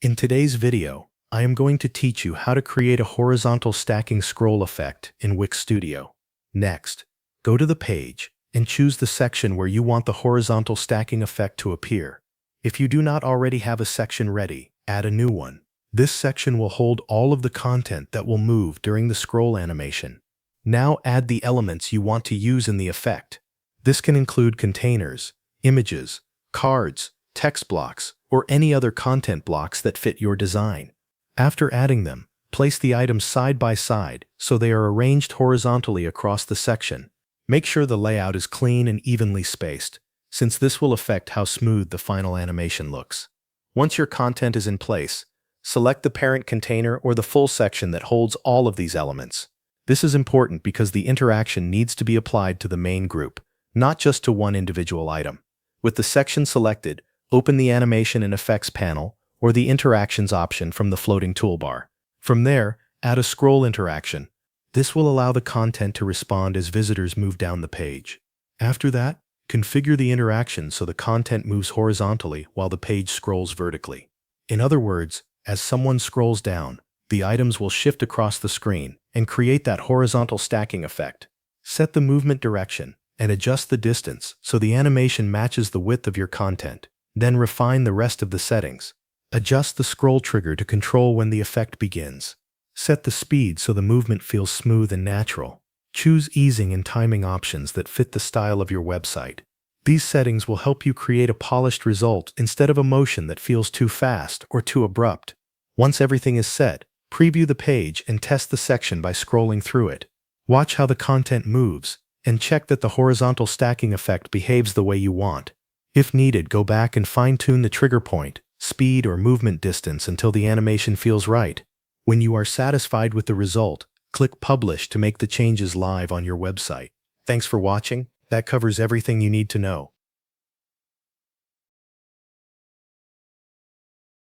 In today's video, I am going to teach you how to create a horizontal stacking scroll effect in Wix Studio. Next, go to the page and choose the section where you want the horizontal stacking effect to appear. If you do not already have a section ready, add a new one. This section will hold all of the content that will move during the scroll animation. Now add the elements you want to use in the effect. This can include containers, images, cards, text blocks, or any other content blocks that fit your design. After adding them, place the items side by side so they are arranged horizontally across the section. Make sure the layout is clean and evenly spaced, since this will affect how smooth the final animation looks. Once your content is in place, select the parent container or the full section that holds all of these elements. This is important because the interaction needs to be applied to the main group, not just to one individual item. With the section selected, open the Animation and Effects panel or the Interactions option from the floating toolbar. From there, add a scroll interaction. This will allow the content to respond as visitors move down the page. After that, configure the interaction so the content moves horizontally while the page scrolls vertically. In other words, as someone scrolls down, the items will shift across the screen and create that horizontal stacking effect. Set the movement direction and adjust the distance so the animation matches the width of your content. Then refine the rest of the settings. Adjust the scroll trigger to control when the effect begins. Set the speed so the movement feels smooth and natural. Choose easing and timing options that fit the style of your website. These settings will help you create a polished result instead of a motion that feels too fast or too abrupt. Once everything is set, preview the page and test the section by scrolling through it. Watch how the content moves and check that the horizontal stacking effect behaves the way you want. If needed, go back and fine-tune the trigger point, speed, or movement distance until the animation feels right. When you are satisfied with the result, click Publish to make the changes live on your website. Thanks for watching. That covers everything you need to know.